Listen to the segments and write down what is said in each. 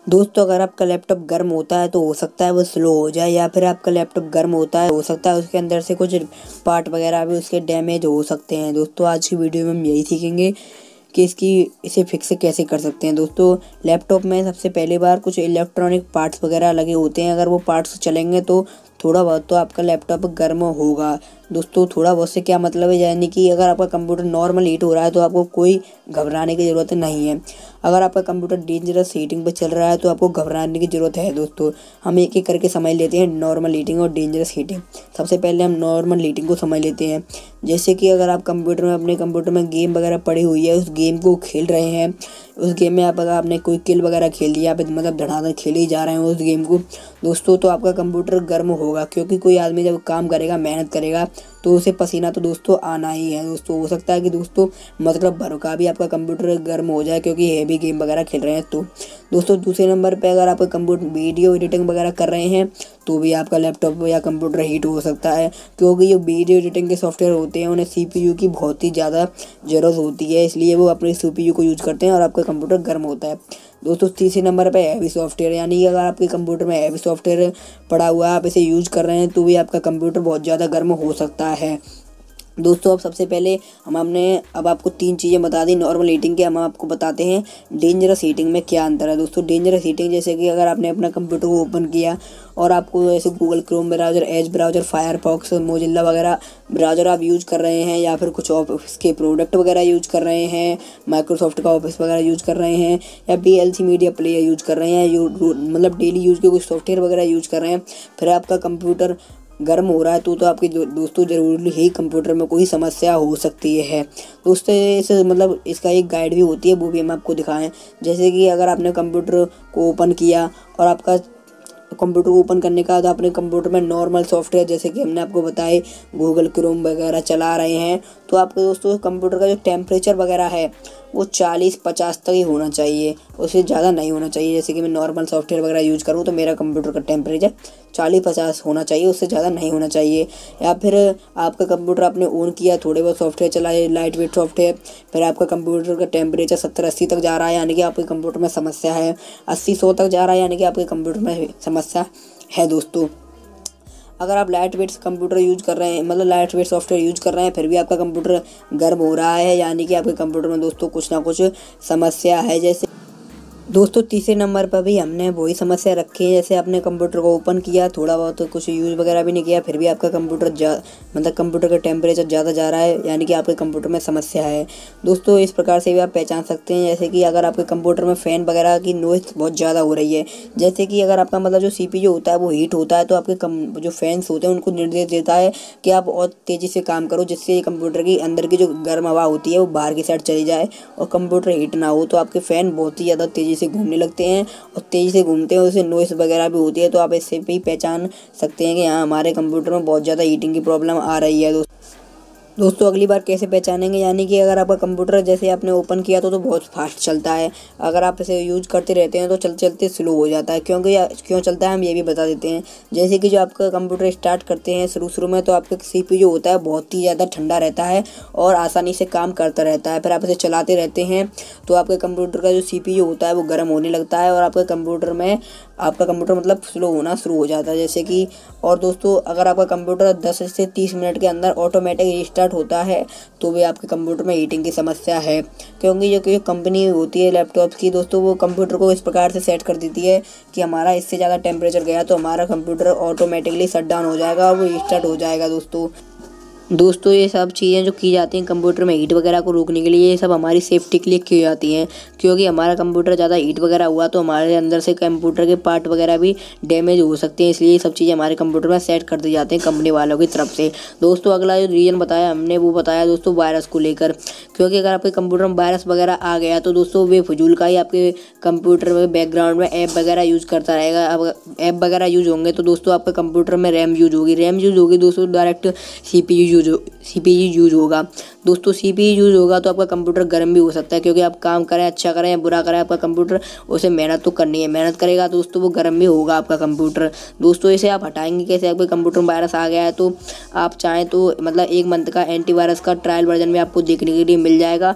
दोस्तों अगर आपका लैपटॉप गर्म होता है तो हो सकता है वो स्लो हो जाए, या फिर आपका लैपटॉप गर्म होता है हो सकता है उसके अंदर से कुछ पार्ट वगैरह भी उसके डैमेज हो सकते हैं। दोस्तों आज की वीडियो में हम यही सीखेंगे कि इसे फिक्स कैसे कर सकते हैं। दोस्तों लैपटॉप में सबसे पहली बार कुछ इलेक्ट्रॉनिक पार्ट्स वगैरह लगे होते हैं, अगर वो पार्ट्स चलेंगे तो थोड़ा बहुत तो आपका लैपटॉप गर्म होगा। दोस्तों थोड़ा बहुत से क्या मतलब है, यानी कि अगर आपका कंप्यूटर नॉर्मल हीट हो रहा है तो आपको कोई घबराने की ज़रूरत नहीं है। अगर आपका कंप्यूटर डेंजरस हीटिंग पे चल रहा है तो आपको घबराने की ज़रूरत है। दोस्तों हम एक एक करके समझ लेते हैं नॉर्मल हीटिंग और डेंजरस हीटिंग। सबसे पहले हम नॉर्मल हीटिंग को समझ लेते हैं। जैसे कि अगर आप अपने कंप्यूटर में गेम वगैरह पड़ी हुई है, उस गेम को खेल रहे हैं, उस गेम में अगर आपने कोई किल वगैरह खेल लिया, आप मतलब धड़ाधड़ खेले ही जा रहे हैं उस गेम को दोस्तों, तो आपका कंप्यूटर गर्म होगा। क्योंकि कोई आदमी जब काम करेगा, मेहनत करेगा, तो उसे पसीना तो दोस्तों आना ही है। दोस्तों हो सकता है कि दोस्तों मतलब भर का भी आपका कंप्यूटर गर्म हो जाए क्योंकि हेवी गेम वगैरह खेल रहे हैं। तो दोस्तों दूसरे नंबर पे अगर आप कंप्यूटर वीडियो एडिटिंग वगैरह कर रहे हैं तो भी आपका लैपटॉप या कंप्यूटर हीट हो सकता है, क्योंकि जो वीडियो एडिटिंग के सॉफ्टवेयर होते हैं उन्हें CPU की बहुत ही ज़्यादा ज़रूरत होती है, इसलिए वो अपने CPU को यूज करते हैं और आपका कंप्यूटर गर्म होता है। दोस्तों तीसरे नंबर पे हैवी सॉफ्टवेयर, यानी कि अगर आपके कंप्यूटर में हैवी सॉफ्टवेयर पड़ा हुआ है, आप इसे यूज कर रहे हैं तो भी आपका कंप्यूटर बहुत ज़्यादा गर्म हो सकता है। दोस्तों अब सबसे पहले अब आपको 3 चीज़ें बता दी नॉर्मल हीटिंग के। हम आपको बताते हैं डेंजरस हीटिंग में क्या अंतर है। दोस्तों डेंजरस हीटिंग जैसे कि अगर आपने अपना कंप्यूटर को ओपन किया और आपको ऐसे Google Chrome browser, Edge browser, Firefox, Mozilla वगैरह ब्राउज़र आप यूज़ कर रहे हैं, या फिर कुछ ऑफिस के प्रोडक्ट वगैरह यूज़ कर रहे हैं, माइक्रोसॉफ्ट का ऑफिस वगैरह यूज़ कर रहे हैं, या VLC मीडिया प्लेयर यूज़ कर रहे हैं, मतलब डेली यूज़ के कुछ सॉफ्टवेयर वगैरह यूज़ कर रहे हैं, फिर आपका कंप्यूटर गर्म हो रहा है तो आपके दोस्तों ज़रूरी ही कंप्यूटर में कोई समस्या हो सकती है। दोस्तों इसे मतलब इसका एक गाइड भी होती है, वो भी हम आपको दिखाएं। जैसे कि अगर आपने कंप्यूटर को ओपन किया और आपका कंप्यूटर को ओपन करने के बाद अपने कंप्यूटर में नॉर्मल सॉफ्टवेयर जैसे कि हमने आपको बताए गूगल क्रोम वगैरह चला रहे हैं, तो आपके दोस्तों कंप्यूटर का जो टेम्परेचर वगैरह है वो 40-50 तक ही होना चाहिए, उससे ज़्यादा नहीं होना चाहिए। जैसे कि मैं नॉर्मल सॉफ्टवेयर वगैरह यूज़ करूँ तो मेरा कंप्यूटर का टेम्परेचर 40-50 होना चाहिए, उससे ज़्यादा नहीं होना चाहिए। या फिर आपका कंप्यूटर आपने ऑन किया, थोड़े बहुत सॉफ्टवेयर चलाए, लाइट वेट सॉफ्टवेयर, फिर आपका कंप्यूटर का टेम्परेचर 70-80 तक जा रहा है, यानी कि आपके कंप्यूटर में समस्या है। 80-100 तक जा रहा है, यानी कि आपके कंप्यूटर में समस्या है। दोस्तों अगर आप लाइट वेट कंप्यूटर यूज कर रहे हैं, मतलब लाइट वेट सॉफ्टवेयर यूज कर रहे हैं, फिर भी आपका कंप्यूटर गर्म हो रहा है, यानी कि आपके कंप्यूटर में दोस्तों कुछ ना कुछ समस्या है। जैसे दोस्तों तीसरे नंबर पर भी हमने वही समस्या रखी है, जैसे आपने कंप्यूटर को ओपन किया, थोड़ा बहुत कुछ यूज़ वगैरह भी नहीं किया, फिर भी आपका कंप्यूटर मतलब कंप्यूटर का टेम्परेचर ज़्यादा जा रहा है, यानी कि आपके कंप्यूटर में समस्या है। दोस्तों इस प्रकार से भी आप पहचान सकते हैं, जैसे कि अगर आपके कंप्यूटर में फ़ैन वगैरह की नॉइज़ बहुत ज़्यादा हो रही है, जैसे कि अगर आपका मतलब जो CPU होता है वो हीट होता है तो आपके जो फैंस होते हैं उनको निर्देश देता है कि आप और तेज़ी से काम करो, जिससे कंप्यूटर की अंदर की जो गर्म हवा होती है वो बाहर की साइड चली जाए और कंप्यूटर हीट ना हो। तो आपके फ़ैन बहुत ही ज़्यादा तेज़ी से घूमने लगते हैं, और तेज़ी से घूमते हैं उससे नॉइस वगैरह भी होती है, तो आप इससे भी पहचान सकते हैं कि हाँ हमारे कंप्यूटर में बहुत ज़्यादा हीटिंग की प्रॉब्लम आ रही है। दोस्तों अगली बार कैसे पहचानेंगे, यानी कि अगर आपका कंप्यूटर जैसे आपने ओपन किया तो बहुत फास्ट चलता है, अगर आप इसे यूज करते रहते हैं तो चलते चलते स्लो हो जाता है। क्यों चलता है हम ये भी बता देते हैं। जैसे कि जो आपका कंप्यूटर स्टार्ट करते हैं शुरू में तो आपका CPU जो होता है बहुत ही ज़्यादा ठंडा रहता है और आसानी से काम करता रहता है, फिर आप इसे चलाते रहते हैं तो आपके कंप्यूटर का जो CPU होता है वो गर्म होने लगता है और आपका कंप्यूटर मतलब स्लो होना शुरू हो जाता है। जैसे कि और दोस्तों अगर आपका कंप्यूटर 10 से 30 मिनट के अंदर ऑटोमेटिक रिस्टार्ट होता है तो भी आपके कंप्यूटर में हीटिंग की समस्या है, क्योंकि जो कंपनी होती है लैपटॉप की दोस्तों वो कंप्यूटर को इस प्रकार से सेट कर देती है कि हमारा इससे ज़्यादा टेम्परेचर गया तो हमारा कंप्यूटर ऑटोमेटिकली शट डाउन हो जाएगा और वो रिस्टार्ट हो जाएगा। दोस्तों ये सब चीज़ें जो की जाती हैं कंप्यूटर में हीट वगैरह को रोकने के लिए, ये सब हमारी सेफ्टी के लिए की जाती हैं, क्योंकि हमारा कंप्यूटर ज़्यादा हीट वगैरह हुआ तो हमारे अंदर से कंप्यूटर के पार्ट वगैरह भी डैमेज हो सकते हैं, इसलिए ये सब चीज़ें हमारे कंप्यूटर में सेट कर दी जाती हैं कंपनी वालों की तरफ से। दोस्तों अगला जो रीज़न बताया हमने वो बताया दोस्तों वायरस को लेकर, क्योंकि अगर आपके कंप्यूटर में वायरस वगैरह आ गया तो दोस्तों वे फजूल का ही आपके कंप्यूटर में बैकग्राउंड में ऐप वगैरह यूज़ करता रहेगा। अब ऐप वगैरह यूज़ होंगे तो दोस्तों आपके कंप्यूटर में रैम यूज़ होगी दोस्तों डायरेक्ट CPU यूज होगा। दोस्तों CPU यूज होगा तो आपका कंप्यूटर गर्म भी हो सकता है, क्योंकि आप काम करें, अच्छा करें या बुरा करें, आपका कंप्यूटर उसे मेहनत तो करनी है, मेहनत करेगा दोस्तों वो गर्म भी होगा आपका कंप्यूटर। दोस्तों इसे आप हटाएंगे कैसे, आपके कंप्यूटर में वायरस आ गया है तो आप चाहें तो मतलब 1 मंथ का एंटीवायरस का ट्रायल वर्जन में आपको देखने के लिए मिल जाएगा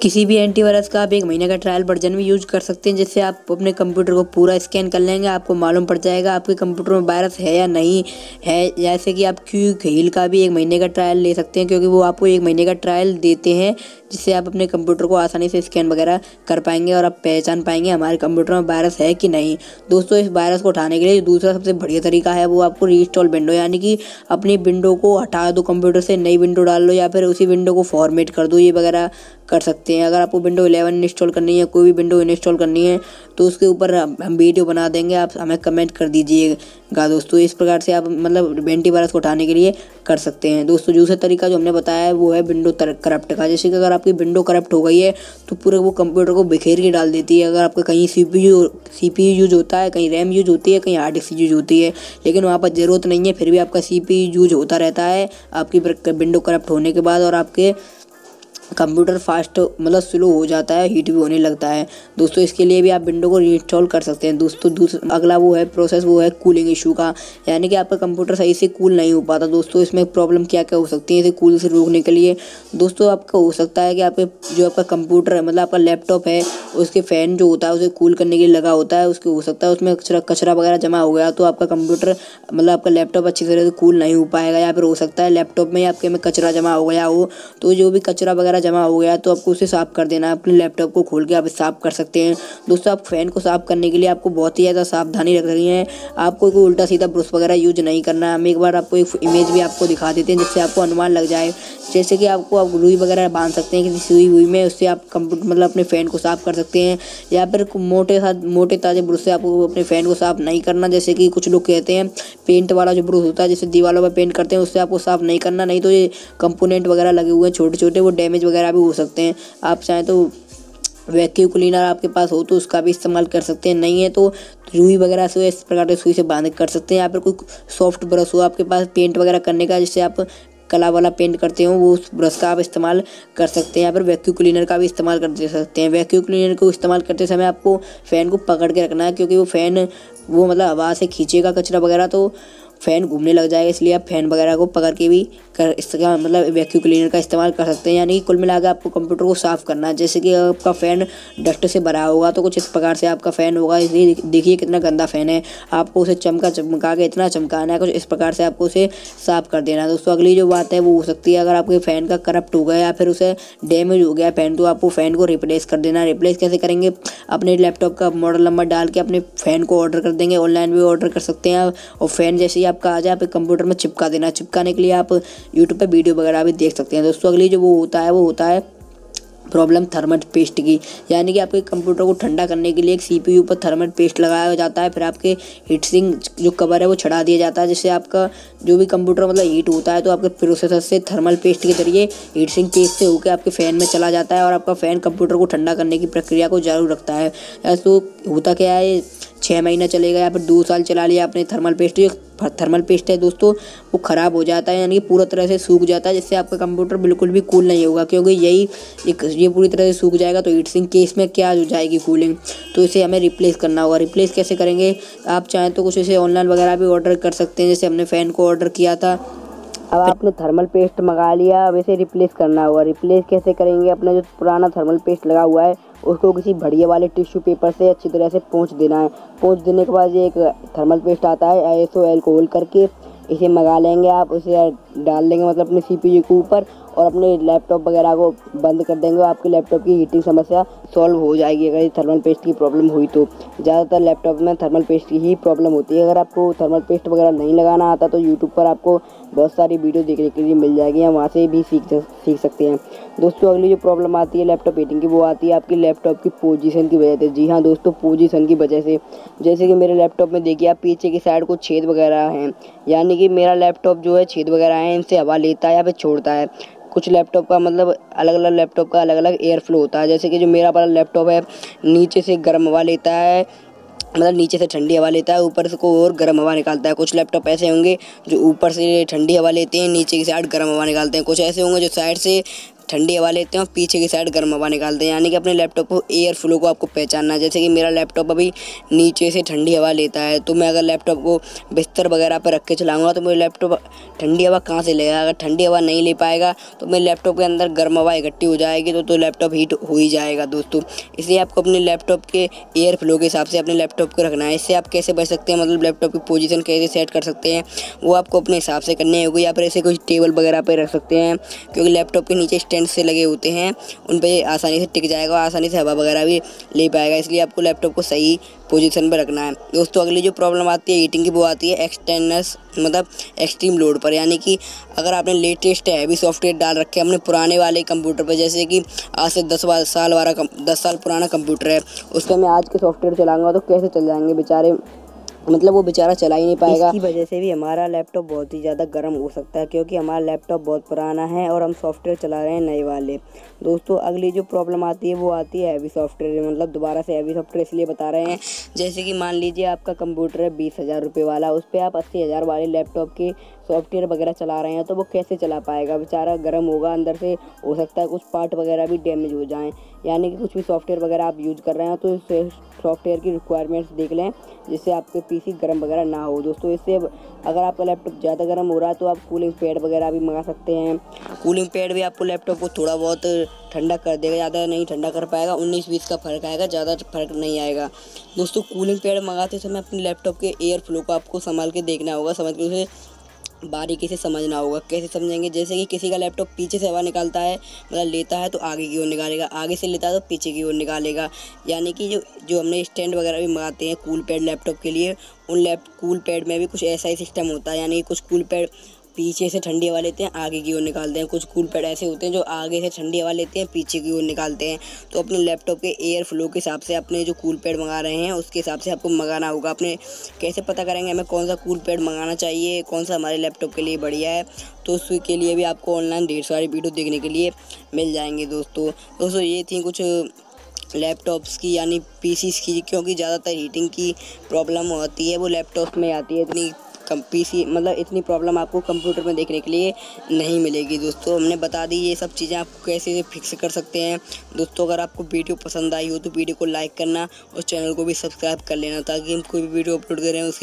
किसी भी एंटीवायरस का आप 1 महीने का ट्रायल वर्जन भी यूज कर सकते हैं, जिससे आप अपने कंप्यूटर को पूरा स्कैन कर लेंगे, आपको मालूम पड़ जाएगा आपके कंप्यूटर में वायरस है या नहीं है। जैसे कि आप क्विक हील का भी 1 महीने का ट्रायल ले सकते हैं, क्योंकि वो आपको 1 महीने का ट्रायल देते हैं, जिससे आप अपने कंप्यूटर को आसानी से स्कैन वगैरह कर पाएंगे और आप पहचान पाएंगे हमारे कंप्यूटर में वायरस है कि नहीं। दोस्तों, इस वायरस को उठाने के लिए दूसरा सबसे बढ़िया तरीका है वो आपको रीइंस्टॉल विंडो, यानी कि अपनी विंडो को हटा दो कंप्यूटर से, नई विंडो डाल लो या फिर उसी विंडो को फॉर्मेट कर दो, ये वगैरह कर सकते हैं। अगर आपको विंडो 11 इंस्टॉल करनी है, कोई भी विंडो इंस्टॉल करनी है, तो उसके ऊपर हम वीडियो बना देंगे, आप हमें कमेंट कर दीजिएगा दोस्तों। इस प्रकार से आप मतलब एंटीवायरस को उठाने के लिए कर सकते हैं। दोस्तों, दूसरा तरीका जो हमने बताया है वो है विंडो करप्ट का। जैसे कि अगर आपकी विंडो करप्ट हो गई है तो पूरे वो कंप्यूटर को बिखेर के डाल देती है। अगर आपका कहीं CPU यूज होता है, कहीं रैम यूज होती है, कहीं हार्ड डिस्क यूज होती है, लेकिन वहाँ पर ज़रूरत नहीं है, फिर भी आपका CPU यूज होता रहता है आपकी विंडो करप्ट होने के बाद, और आपके कंप्यूटर फास्ट मतलब स्लो हो जाता है, हीट भी होने लगता है। दोस्तों, इसके लिए भी आप विंडो को रीइंस्टॉल कर सकते हैं। दोस्तों, अगला वो है प्रोसेस, वो है कूलिंग इशू का, यानी कि आपका कंप्यूटर सही से कूल नहीं हो पाता। दोस्तों, इसमें प्रॉब्लम क्या क्या हो सकती है इसे कूल से रोकने के लिए? दोस्तों, आपका हो सकता है कि आपके जो आपका कंप्यूटर है, मतलब आपका लैपटॉप है, उसके फ़ैन जो होता है उसे कूल करने के लिए लगा होता है, उसके हो सकता है उसमें कचरा वगैरह जमा हो गया, तो आपका कंप्यूटर मतलब आपका लैपटॉप अच्छी तरह से कूल नहीं हो पाएगा। या फिर हो सकता है लैपटॉप में आपके में कचरा जमा हो गया हो, तो जो भी कचरा वगैरह जमा हो गया तो आपको उसे साफ़ कर देना है। अपने लैपटॉप को खोल के आप साफ़ कर सकते हैं। दोस्तों, आप फ़ैन को साफ़ करने के लिए आपको बहुत ही ज़्यादा सावधानी रख रही है। आपको कोई उल्टा सीधा ब्रश वगैरह यूज नहीं करना है। हम एक बार आपको एक इमेज भी आपको दिखा देते हैं, जिससे आपको अनुमान लग जाए। जैसे कि आप रुई वगैरह बांध सकते हैं किसी सुई हुई में, उससे आप कंप्यूटर मतलब अपने फ़ैन को साफ़ कर सकते हैं। या फिर मोटे ताज़े ब्रश से आपको अपने फ़ैन को साफ़ नहीं करना। जैसे कि कुछ लोग कहते हैं पेंट वाला जो ब्रश होता है, जैसे दीवारों पर पेंट करते हैं, उससे आपको साफ़ नहीं करना, नहीं तो ये कंपोनेंट वगैरह लगे हुए हैं छोटे छोटे, वो डैमेज वगैरह भी हो सकते हैं। आप चाहें तो वैक्यूम क्लीनर आपके पास हो तो उसका भी इस्तेमाल कर सकते हैं, नहीं है तो रुई वगैरह से इस प्रकार से सुई से बांध कर सकते हैं। या फिर कोई सॉफ्ट ब्रश हो आपके पास पेंट वगैरह करने का, जिससे आप कला वाला पेंट करते हो, वो उस ब्रश का आप इस्तेमाल कर सकते हैं। या फिर वैक्यूम क्लीनर का भी इस्तेमाल कर सकते हैं। वैक्यूम क्लीनर को इस्तेमाल करते समय आपको फ़ैन को पकड़ के रखना है, क्योंकि वो फ़ैन वो मतलब हवा से खींचेगा कचरा वगैरह, तो फ़ैन घूमने लग जाएगा। इसलिए आप फ़ैन वगैरह को पकड़ के भी इसका मतलब वैक्यूम क्लीनर का इस्तेमाल कर सकते हैं। यानी कि कुल मिलाकर आपको कंप्यूटर को साफ़ करना है। जैसे कि आपका फ़ैन डस्ट से भरा होगा तो कुछ इस प्रकार से आपका फ़ैन होगा। इसलिए देखिए कितना गंदा फ़ैन है, आपको उसे चमका के इतना चमकाना है, कुछ इस प्रकार से आपको उसे साफ़ कर देना है। दोस्तों, अगली जो बात है वो हो सकती है अगर आपके फ़ैन का करप्ट हो गया या फिर उसे डैमेज हो गया फ़ैन, तो आपको फ़ैन को रिप्लेस कर देना है। रिप्लेस कैसे करेंगे? अपने लैपटॉप का मॉडल नंबर डाल के अपने फ़ैन को ऑर्डर कर देंगे, ऑनलाइन भी ऑर्डर कर सकते हैं। और फ़ैन जैसे ही आपका आ जाए आप कंप्यूटर में चिपका देना। चिपकाने के लिए आप यूट्यूब पे वीडियो वगैरह भी देख सकते हैं। दोस्तों, अगली जो वो होता है प्रॉब्लम थर्मल पेस्ट की, यानी कि आपके कंप्यूटर को ठंडा करने के लिए एक CPU पर थर्मल पेस्ट लगाया जाता है, फिर आपके हीट सिंक जो कवर है वो चढ़ा दिया जाता है, जिससे आपका जो भी कंप्यूटर मतलब हीट होता है तो आपके प्रोसेसर से थर्मल पेस्ट के जरिए हीट सिंक पेस्ट से होकर आपके फ़ैन में चला जाता है, और आपका फ़ैन कंप्यूटर को ठंडा करने की प्रक्रिया को जारी रखता है। तो होता क्या है, 6 महीना चलेगा या फिर 2 साल चला लिया आपने थर्मल पेस्ट। जो थर्मल पेस्ट है दोस्तों वो ख़राब हो जाता है, यानी कि पूरा तरह से सूख जाता है, जिससे आपका कंप्यूटर बिल्कुल भी कूल नहीं होगा। क्योंकि ये पूरी तरह से सूख जाएगा तो हीट सिंक केस में क्या हो जाएगी कूलिंग, तो इसे हमें रिप्लेस करना होगा। रिप्लेस कैसे करेंगे? आप चाहें तो कुछ इसे ऑनलाइन वगैरह भी ऑर्डर कर सकते हैं, जैसे हमने फ़ैन को ऑर्डर किया था। अब आपने थर्मल पेस्ट मंगा लिया, अब इसे रिप्लेस करना होगा। रिप्लेस कैसे करेंगे? अपना जो पुराना थर्मल पेस्ट लगा हुआ है उसको किसी बढ़िया वाले टिश्यू पेपर से अच्छी तरह से पोंछ देना है। पोंछ देने के बाद ये एक थर्मल पेस्ट आता है ISO अल्कोहल करके, इसे मंगा लेंगे आप, उसे डाल लेंगे मतलब अपने CPU के ऊपर, और अपने लैपटॉप वगैरह को बंद कर देंगे। आपके लैपटॉप की हीटिंग समस्या सॉल्व हो जाएगी। अगर ये थर्मल पेस्ट की प्रॉब्लम हुई तो ज़्यादातर लैपटॉप में थर्मल पेस्ट की ही प्रॉब्लम होती है। अगर आपको थर्मल पेस्ट वगैरह नहीं लगाना आता तो यूट्यूब पर आपको बहुत सारी वीडियो देखने के लिए मिल जाएगी, हम वहाँ से भी सीख सकते हैं। दोस्तों, अगली जो प्रॉब्लम आती है लैपटॉप हीटिंग की, वो आती है आपकी लैपटॉप की पोजीशन की वजह से। जी हाँ दोस्तों, पोजीशन की वजह से। जैसे कि मेरे लैपटॉप में देखिए आप पीछे की साइड को छेद वगैरह हैं, यानी कि मेरा लैपटॉप जो है छेद वगैरह हैं, इनसे हवा लेता है या फिर छोड़ता है। कुछ लैपटॉप का मतलब अलग अलग लैपटॉप का अलग अलग एयर फ्लो होता है। जैसे कि जो मेरा वाला लैपटॉप है नीचे से गर्म हवा लेता है, मतलब नीचे से ठंडी हवा लेता है, ऊपर से को और गर्म हवा निकालता है। कुछ लैपटॉप ऐसे होंगे जो ऊपर से ठंडी हवा लेते हैं, नीचे की साइड गर्म हवा निकालते हैं। कुछ ऐसे होंगे जो साइड से ठंडी हवा लेते हैं और पीछे की साइड गर्म हवा निकालते हैं। यानी कि अपने लैपटॉप को एयर फ्लो को आपको पहचानना है। जैसे कि मेरा लैपटॉप अभी नीचे से ठंडी हवा लेता है, तो मैं अगर लैपटॉप को बिस्तर वगैरह पर रख के चलाऊँगा तो मेरा लैपटॉप ठंडी हवा कहाँ से लेगा। अगर ठंडी हवा नहीं ले पाएगा तो मेरे लैपटॉप के अंदर गर्म हवा इकट्ठी हो जाएगी, तो लैपटॉप हीट हो ही जाएगा दोस्तों। इसलिए आपको अपने लैपटॉप के एयर फ्लो के हिसाब से अपने लैपटॉप को रखना है। इससे आप कैसे बच सकते हैं, मतलब लैपटॉप की पोजीशन कैसे सेट कर सकते हैं, वो आपको अपने हिसाब से करनी होगी। या फिर ऐसे कुछ टेबल वगैरह पे रख सकते हैं, क्योंकि लैपटॉप के नीचे स्टैंड से लगे होते हैं, उन पे आसानी से टिक जाएगा और आसानी से हवा वगैरह भी ले पाएगा। इसलिए आपको लैपटॉप को सही पोजीशन पर रखना है दोस्तों। अगली जो प्रॉब्लम आती है हीटिंग की, वो आती है एक्सटर्नस मतलब एक्सट्रीम लोड पर। यानी कि अगर आपने लेटेस्ट हैवी सॉफ्टवेयर डाल रखे हैं अपने पुराने वाले कंप्यूटर पर, जैसे कि आज से 10 साल पुराना कंप्यूटर है, उस पर मैं आज के सॉफ्टवेयर चलाऊंगा तो कैसे चल जाएंगे बेचारे, मतलब वो बेचारा चला ही नहीं पाएगा। इसकी वजह से भी हमारा लैपटॉप बहुत ही ज़्यादा गर्म हो सकता है, क्योंकि हमारा लैपटॉप बहुत पुराना है और हम सॉफ्टवेयर चला रहे हैं नए वाले। दोस्तों अगली जो प्रॉब्लम आती है वो आती है हैवी सॉफ्टवेयर, मतलब दोबारा से हैवी सॉफ्टवेयर इसलिए बता रहे हैं, जैसे कि मान लीजिए आपका कंप्यूटर है 20,000 रुपये वाला, उस पर आप 80,000 वाले लैपटॉप के सॉफ्टवेयर वगैरह चला रहे हैं, तो वो कैसे चला पाएगा, बेचारा गर्म होगा अंदर से, हो सकता है कुछ पार्ट वगैरह भी डैमेज हो जाएं। यानी कि कुछ भी सॉफ्टवेयर वगैरह आप यूज़ कर रहे हैं तो सॉफ्टवेयर की रिक्वायरमेंट्स देख लें, जिससे आपके पीसी गर्म वगैरह ना हो दोस्तों। इससे अगर आपका लैपटॉप ज़्यादा गर्म हो रहा है तो आप कूलिंग पैड वगैरह भी मंगा सकते हैं। कूलिंग पैड भी आपको लैपटॉप को थोड़ा बहुत ठंडा कर देगा, ज़्यादा नहीं ठंडा कर पाएगा, 19-20 का फ़र्क आएगा, ज़्यादा फर्क नहीं आएगा दोस्तों। कूलिंग पैड मंगाते समय अपने लैपटॉप के एयर फ्लो को आपको संभाल के देखना होगा, समझ के उसे बारीकी से समझना होगा। कैसे समझेंगे, जैसे कि किसी का लैपटॉप पीछे से हवा निकालता है, मतलब लेता है तो आगे की ओर निकालेगा, आगे से लेता है तो पीछे की ओर निकालेगा। यानी कि जो हमने स्टैंड वगैरह भी मंगाते हैं कूल पैड लैपटॉप के लिए, उन कूल पैड में भी कुछ ऐसा ही सिस्टम होता है। यानी कि कुछ कूल पैड पीछे से ठंडी हवा लेते हैं, आगे की ओर निकालते हैं। कुछ कूल पैड ऐसे होते हैं जो आगे से ठंडी हवा लेते हैं, पीछे की ओर निकालते हैं। तो अपने लैपटॉप के एयर फ्लो के हिसाब से अपने जो कूल पैड मंगा रहे हैं उसके हिसाब से आपको मंगाना होगा। अपने कैसे पता करेंगे हमें कौन सा कूल पैड मंगाना चाहिए, कौन सा हमारे लैपटॉप के लिए बढ़िया है, तो उसके लिए भी आपको ऑनलाइन ढेर सारी वीडियो देखने के लिए मिल जाएंगे दोस्तों ये थी कुछ लैपटॉप्स की यानी पीसीस की, क्योंकि ज़्यादातर हीटिंग की प्रॉब्लम होती है वो लैपटॉप में आती है। इतनी पीसी मतलब इतनी प्रॉब्लम आपको कंप्यूटर में देखने के लिए नहीं मिलेगी दोस्तों। हमने बता दी ये सब चीज़ें आपको कैसे फिक्स कर सकते हैं दोस्तों। अगर आपको वीडियो पसंद आई हो तो वीडियो को लाइक करना और चैनल को भी सब्सक्राइब कर लेना, ताकि हम कोई भी वीडियो अपलोड करें उसकी